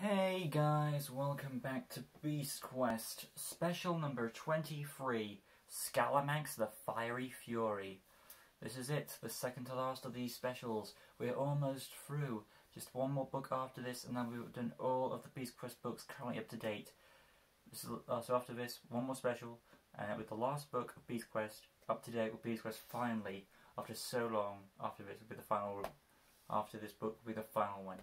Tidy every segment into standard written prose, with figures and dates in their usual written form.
Hey guys, welcome back to Beast Quest, special number 23, Scalamanx the Fiery Fury. This is it, the second to last of these specials. We're almost through. Just one more book after this and then we've done all of the Beast Quest books currently up to date. So after this, one more special, with the last book of Beast Quest up to date with Beast Quest finally, after so long. After this will be the final, after this book will be the final one.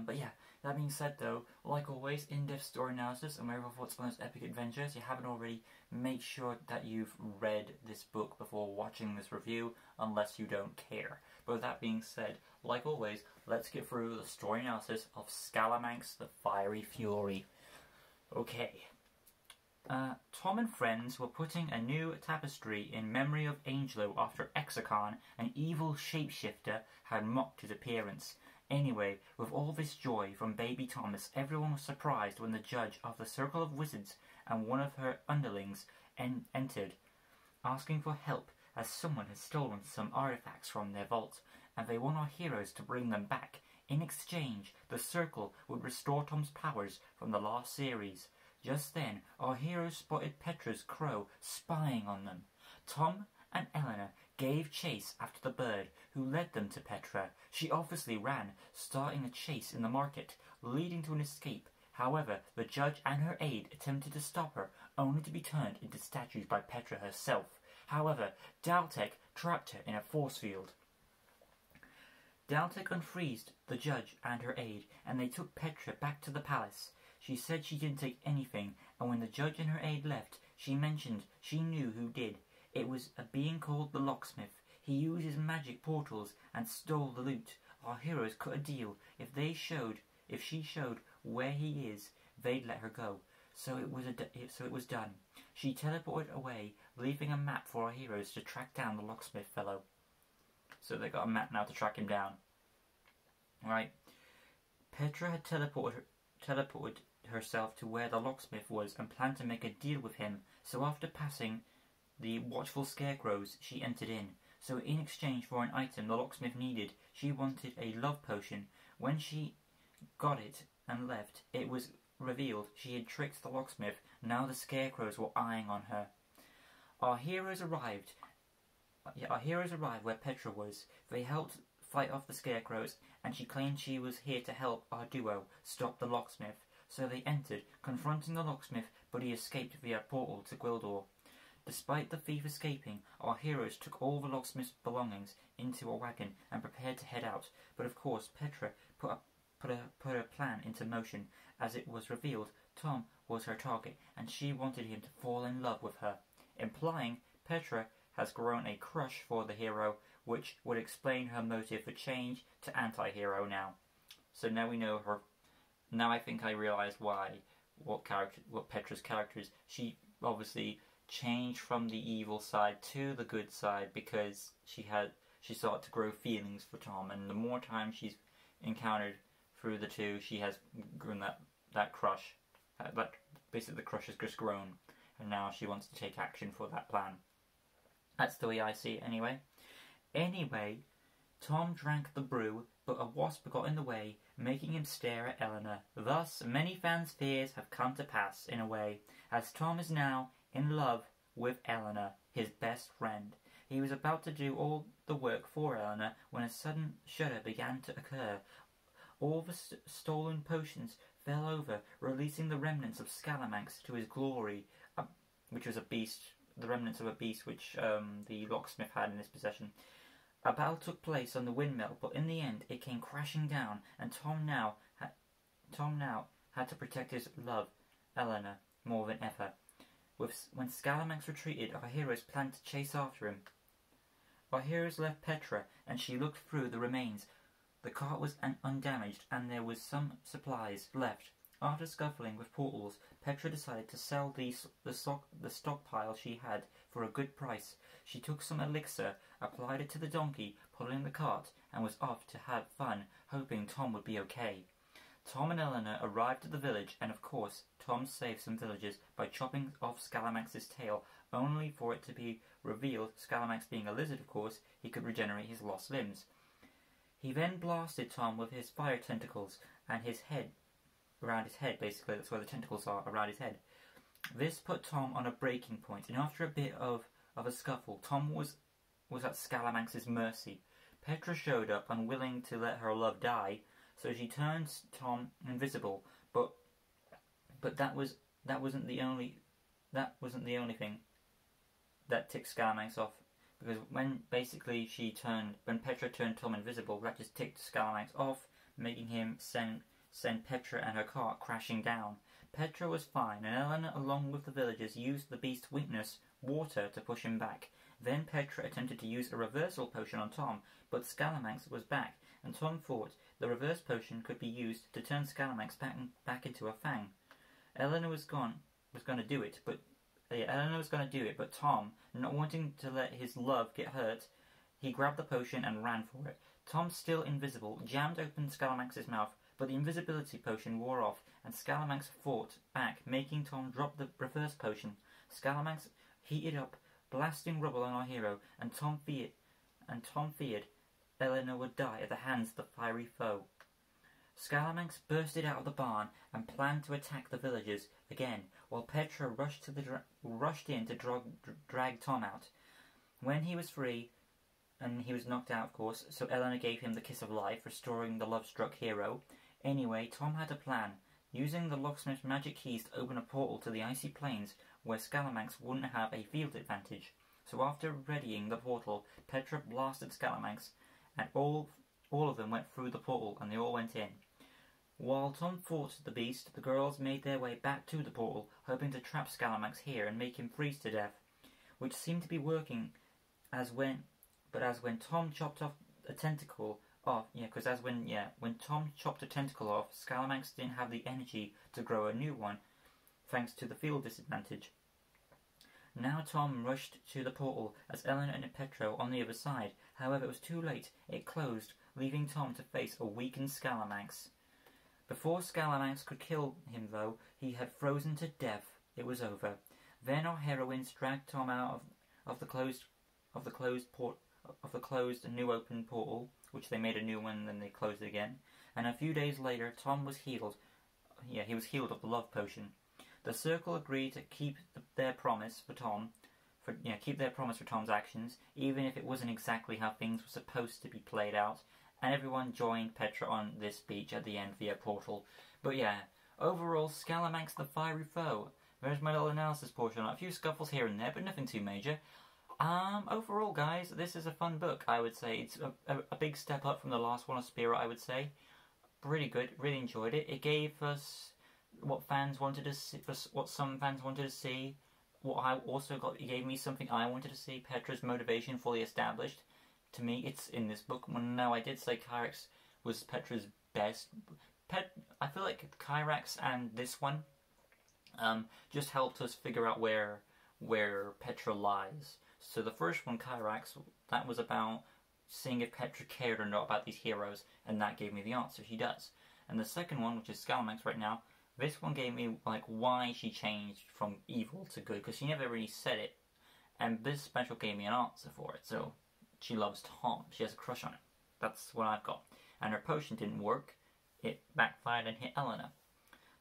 But yeah, that being said though, like always, in-depth story analysis and my overall thoughts on those epic adventures. If you haven't already, make sure that you've read this book before watching this review, unless you don't care. But with that being said, like always, let's get through the story analysis of Scalamanx the Fiery Fury. Okay. Tom and friends were putting a new tapestry in memory of Angelo after Exocon, an evil shapeshifter, had mocked his appearance. Anyway, with all this joy from baby Thomas, everyone was surprised when the judge of the Circle of Wizards and one of her underlings entered, asking for help as someone had stolen some artifacts from their vault, and they want our heroes to bring them back. In exchange, the Circle would restore Tom's powers from the last series. Just then, our heroes spotted Petra's crow spying on them. Tom and Eleanor gave chase after the bird, who led them to Petra. She obviously ran, starting a chase in the market, leading to an escape. However, the judge and her aide attempted to stop her, only to be turned into statues by Petra herself. However, Daltek trapped her in a force field. Daltek unfreezed the judge and her aide, and they took Petra back to the palace. She said she didn't take anything, and when the judge and her aide left, she mentioned she knew who did. It was a being called the Locksmith. He used his magic portals and stole the loot. Our heroes cut a deal. If she showed where he is, they'd let her go. So it was done. She teleported away, leaving a map for our heroes to track down the Locksmith fellow. So they got a map now to track him down. Right. Petra had teleported herself to where the Locksmith was and planned to make a deal with him. So after passing the watchful scarecrows, she entered in. So in exchange for an item the Locksmith needed, she wanted a love potion. When she got it and left, it was revealed she had tricked the Locksmith. Now the scarecrows were eyeing on her. Our heroes arrived where Petra was. They helped fight off the scarecrows, and she claimed she was here to help our duo stop the Locksmith. So they entered, confronting the Locksmith, but he escaped via a portal to Gwildor. Despite the thief escaping, our heroes took all the Locksmith's belongings into a wagon and prepared to head out. But of course, Petra put her plan into motion. As it was revealed, Tom was her target, and she wanted him to fall in love with her, implying Petra has grown a crush for the hero, which would explain her motive for change to anti-hero now. So now we know her. Now I think I realise what Petra's character is. She obviously changed from the evil side to the good side because she started to grow feelings for Tom, and the more time she's encountered through the two, she has grown that crush. Basically the crush has just grown, and now she wants to take action for that plan. That's the way I see it anyway. Anyway, Tom drank the brew, but a wasp got in the way, making him stare at Eleanor. Thus, many fans' fears have come to pass in a way, as Tom is now in love with Eleanor, his best friend. He was about to do all the work for Eleanor when a sudden shudder began to occur. All the stolen potions fell over, releasing the remnants of Scalamanx to his glory, which was a beast, the remnants of a beast which the Locksmith had in his possession. A battle took place on the windmill, but in the end it came crashing down, and Tom now had to protect his love, Eleanor, more than ever. When Scalamanx retreated, our heroes planned to chase after him. Our heroes left Petra, and she looked through the remains. The cart was undamaged, and there was some supplies left. After scuffling with portals, Petra decided to sell the stockpile she had for a good price. She took some elixir, applied it to the donkey, pulling the cart, and was off to have fun, hoping Tom would be okay. Tom and Eleanor arrived at the village, and of course, Tom saved some villagers by chopping off Scalamanx's tail, only for it to be revealed, Scalamanx being a lizard of course, he could regenerate his lost limbs. He then blasted Tom with his fire tentacles, and his head around his head, basically. That's where the tentacles are, around his head. This put Tom on a breaking point, and after a bit of a scuffle, Tom was at Scalamanx's mercy. Petra showed up, unwilling to let her love die, so she turns Tom invisible. But that wasn't the only thing that ticked Scalamanx off, because when Petra turned Tom invisible, that just ticked Scalamanx off, making him send Petra and her cart crashing down. Petra was fine, and Eleanor, along with the villagers, used the beast's weakness, water, to push him back. Then Petra attempted to use a reversal potion on Tom, but Scalamanx was back, and Tom thought the reverse potion could be used to turn Scalamanx back into a fang. Eleanor was going to do it, but Tom, not wanting to let his love get hurt, he grabbed the potion and ran for it. Tom, still invisible, jammed open Scalamanx's mouth, but the invisibility potion wore off, and Scalamanx fought back, making Tom drop the reverse potion. Scalamanx heated up, blasting rubble on our hero, and Tom feared Eleanor would die at the hands of the fiery foe. Scalamanx bursted out of the barn and planned to attack the villagers again, while Petra rushed in to drag Tom out. When he was free, and he was knocked out, of course, so Eleanor gave him the kiss of life, restoring the love-struck hero. Anyway, Tom had a plan, using the locksmith's magic keys to open a portal to the icy plains where Scalamanx wouldn't have a field advantage. So after readying the portal, Petra blasted Scalamanx, and all of them went through the portal, and they all went in. While Tom fought the beast, the girls made their way back to the portal, hoping to trap Scalamanx here and make him freeze to death, which seemed to be working when Tom chopped off a tentacle off, when Tom chopped a tentacle off, Scalamanx didn't have the energy to grow a new one, thanks to the field disadvantage. Now Tom rushed to the portal as Eleanor and Petra on the other side. However, it was too late. It closed, leaving Tom to face a weakened Scalamanx. Before Scalamanx could kill him, though, he had frozen to death. It was over. Then our heroines dragged Tom out of the closed new open portal, which they made a new one, then they closed it again. And a few days later, Tom was healed. Yeah, he was healed of the love potion. The circle agreed to keep their promise for Tom's actions, even if it wasn't exactly how things were supposed to be played out. And everyone joined Petra on this beach at the end via portal. But yeah, overall, Scalamanx the fiery foe. There's my little analysis portion. A few scuffles here and there, but nothing too major. Overall, guys, this is a fun book, I would say. It's a big step up from the last one of Spirit, I would say. Really good, really enjoyed it. It gave us what fans wanted to see, what some fans wanted to see. It gave me something I wanted to see. Petra's motivation fully established. To me, it's in this book. Well, no, I did say Kyrax was Petra's best. I feel like Kyrax and this one just helped us figure out where Petra lies. So the first one, Kyrax, that was about seeing if Petra cared or not about these heroes, and that gave me the answer. She does. And the second one, which is Scalamanx right now, this one gave me like why she changed from evil to good, because she never really said it. And this special gave me an answer for it. So she loves Tom. She has a crush on him. That's what I've got. And her potion didn't work. It backfired and hit Eleanor.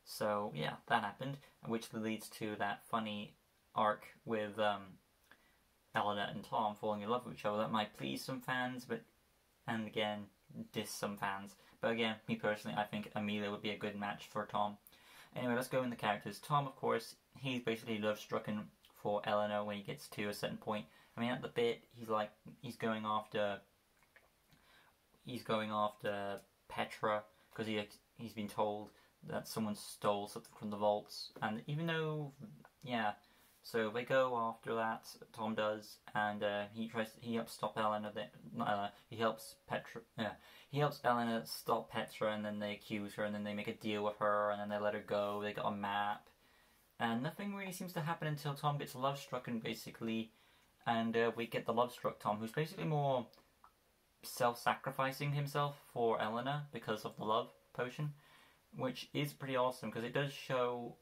So yeah, that happened, which leads to that funny arc with Eleanor and Tom falling in love with each other. That might please some fans, and again, diss some fans. But again, me personally, I think Amelia would be a good match for Tom. Anyway, let's go in the characters. Tom, of course, he's basically love-strucken for Eleanor when he gets to a certain point. I mean, at the bit, he's going after Petra because he's been told that someone stole something from the vaults, and even though, yeah, so they go after that. Tom does, and he helps stop Eleanor. He helps Eleanor stop Petra, and then they accuse her, and then they make a deal with her, and then they let her go. They got a map, and nothing really seems to happen until Tom gets love-strucken, basically, and we get the love-struck Tom, who's basically more self-sacrificing himself for Eleanor because of the love potion, which is pretty awesome because it does show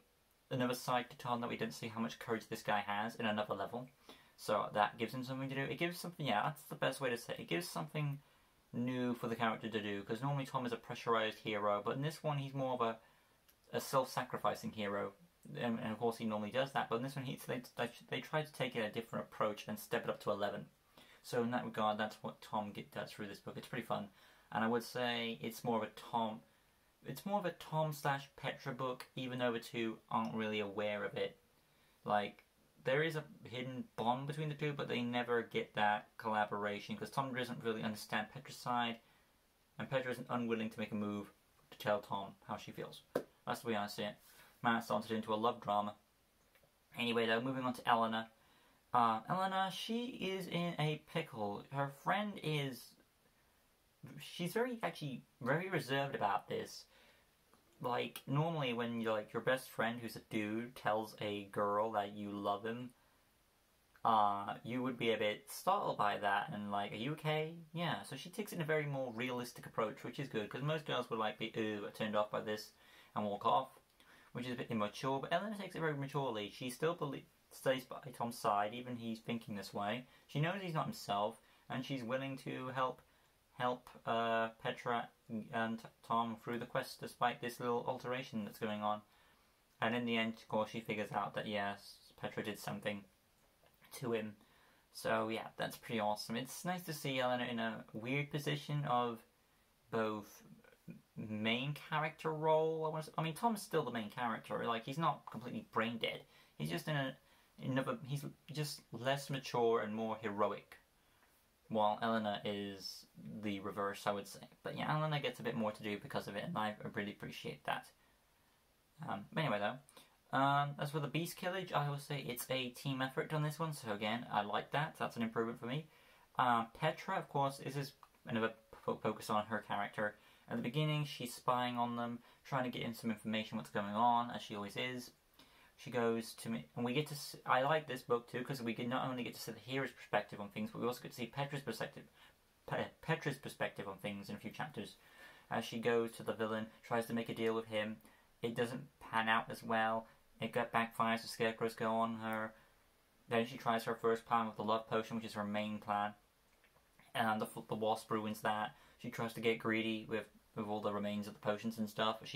another side to Tom that we didn't see how much courage this guy has in another level. So that gives him something to do. It gives something, yeah, that's the best way to say it. It gives something new for the character to do, because normally Tom is a pressurized hero, but in this one he's more of a self-sacrificing hero. And of course he normally does that, but in this one they try to take it a different approach and step it up to 11. So in that regard, that's what Tom does through this book. It's pretty fun, and I would say it's more of a Tom slash Petra book, even though the two aren't really aware of it. Like, there is a hidden bond between the two, but they never get that collaboration because Tom doesn't really understand Petra's side, and Petra isn't unwilling to make a move to tell Tom how she feels. That's the way I see it. Man, it started into a love drama. Anyway, though, moving on to Eleanor. Eleanor, she is in a pickle. Her friend is... She's actually very reserved about this. Like, normally when your best friend who's a dude tells a girl that you love him, you would be a bit startled by that and like, are you okay? Yeah, so she takes it in a very more realistic approach, which is good, because most girls would like be turned off by this and walk off, which is a bit immature, but Eleanor takes it very maturely. She still stays by Tom's side, even he's thinking this way. She knows he's not himself, and she's willing to help Petra and Tom through the quest, despite this little alteration that's going on. And in the end, of course, she figures out that yes, Petra did something to him. So yeah, that's pretty awesome. It's nice to see Eleanor in a weird position of both main character role. I mean, Tom's still the main character. Like, he's not completely brain dead. He's just he's just less mature and more heroic, while Eleanor is the reverse, I would say. But yeah, Eleanor gets a bit more to do because of it, and I really appreciate that. But anyway, though, as for the Beast Killage, I will say it's a team effort on this one, so again, I like that. That's an improvement for me. Petra, of course, is another focus on her character. At the beginning, she's spying on them, trying to get in some information what's going on, as she always is. She goes to me, and we get to see, I like this book too, because we can not only get to see the hero's perspective on things, but we also get to see Petra's perspective on things in a few chapters. As she goes to the villain, tries to make a deal with him, it doesn't pan out as well. It backfires, the scarecrows go on her. Then she tries her first plan with the love potion, which is her main plan, and the wasp ruins that. She tries to get greedy with all the remains of the potions and stuff, but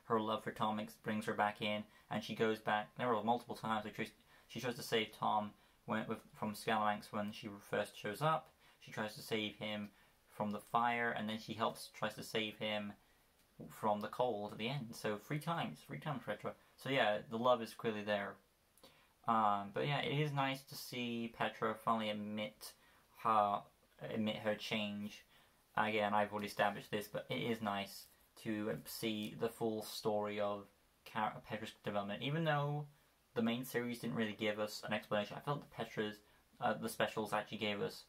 her love for Tom brings her back in, and she goes back. There were multiple times she tries to save Tom from Scalamanx when she first shows up. She tries to save him from the fire, and then she tries to save him from the cold at the end. So three times Petra. So yeah, the love is clearly there. But yeah, it is nice to see Petra finally admit her change. Again, I've already established this, but it is nice to see the full story of Petra's development. Even though the main series didn't really give us an explanation, I felt that the specials actually gave us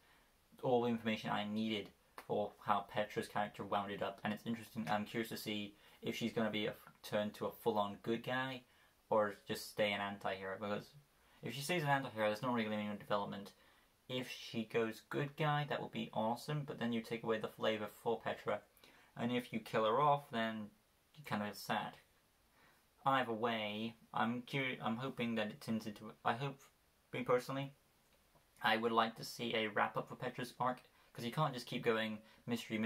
all the information I needed for how Petra's character wound up. And it's interesting. I'm curious to see if she's going to be turned to a full-on good guy or just stay an anti-hero. Because if she stays an anti-hero, there's not really any development. If she goes good guy, that would be awesome, but then you take away the flavor for Petra. And if you kill her off, then you kind of sad. Either way, I'm hoping that it turns into... me personally, I would like to see a wrap-up for Petra's arc, because you can't just keep going mystery,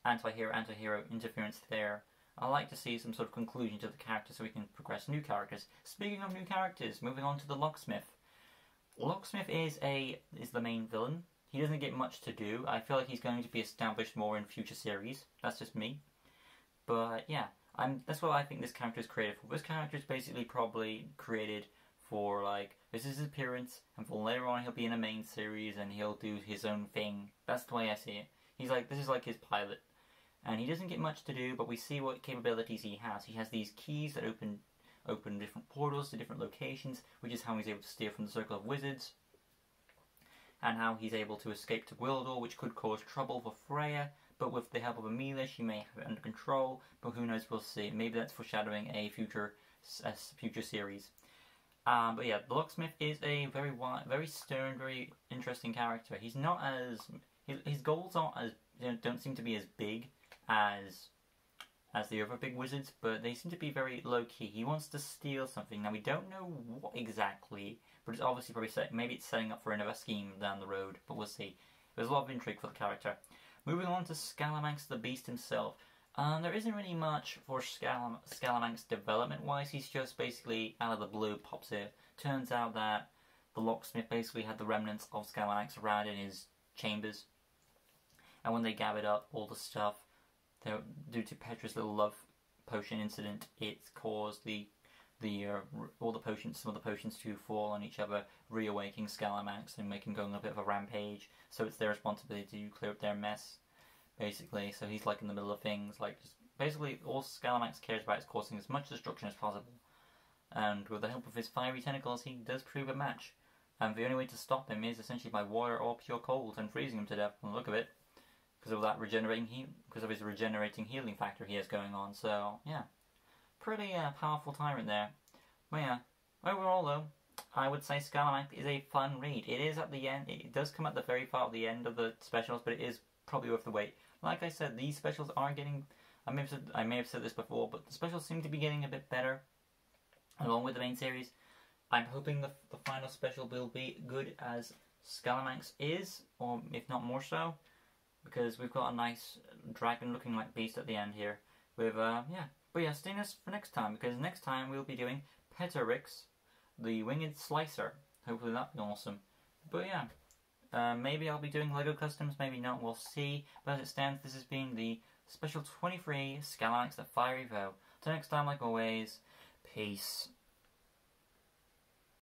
anti-hero, interference there. I like to see some sort of conclusion to the character so we can progress new characters. Speaking of new characters, moving on to the Locksmith. Locksmith is the main villain. He doesn't get much to do. I feel like he's going to be established more in future series. That's just me. But yeah, that's what I think this character is created for. This character is basically probably created for, like, this is his appearance, and for later on he'll be in a main series and he'll do his own thing. That's the way I see it. This is like his pilot. And he doesn't get much to do, but we see what capabilities he has. He has these keys that open different portals to different locations, which is how he's able to steer from the Circle of Wizards, and how he's able to escape to Gwildor, which could cause trouble for Freya, but with the help of Amelia, she may have it under control, but who knows, we'll see. Maybe that's foreshadowing a future series. But yeah, the Locksmith is a very stern, very interesting character. He's not as... His goals don't seem to be as big as the other big wizards, but they seem to be very low-key. He wants to steal something. Now, we don't know what exactly, but it's obviously probably maybe it's setting up for another scheme down the road, but we'll see. There's a lot of intrigue for the character. Moving on to Scalamanx, the Beast himself. There isn't really much for Scalamanx development-wise. He's just basically, out of the blue, pops here. Turns out that the locksmith basically had the remnants of Scalamanx around in his chambers. And when they gathered up all the stuff, due to Petra's little love potion incident, it caused all the potions, some of the potions to fall on each other, reawaking Scalamanx and making him go on a bit of a rampage. So it's their responsibility to clear up their mess, basically. So he's like in the middle of things, like just basically all Scalamanx cares about is causing as much destruction as possible. And with the help of his fiery tentacles, he does prove a match. And the only way to stop him is essentially by water or pure cold and freezing him to death. From the look of it, because of that because of his regenerating healing factor he has going on. So yeah, pretty powerful tyrant there. But yeah, overall though, I would say Scalamanx is a fun read. It is at the end. It does come at the very far at the end of the specials, but it is probably worth the wait. Like I said, these specials are getting. I may have said this before, but the specials seem to be getting a bit better, along with the main series. I'm hoping the final special will be good as Scalamanx is, or if not more so, because we've got a nice dragon-looking like beast at the end here. With yeah, but yeah, stay tuned for next time, because next time we'll be doing Petarix, the Winged Slicer. Hopefully that'll be awesome. But yeah, maybe I'll be doing Lego Customs, maybe not. We'll see. But as it stands, this has been the Special 23 Scalamanx: The Fiery Vow. Till next time, like always, peace.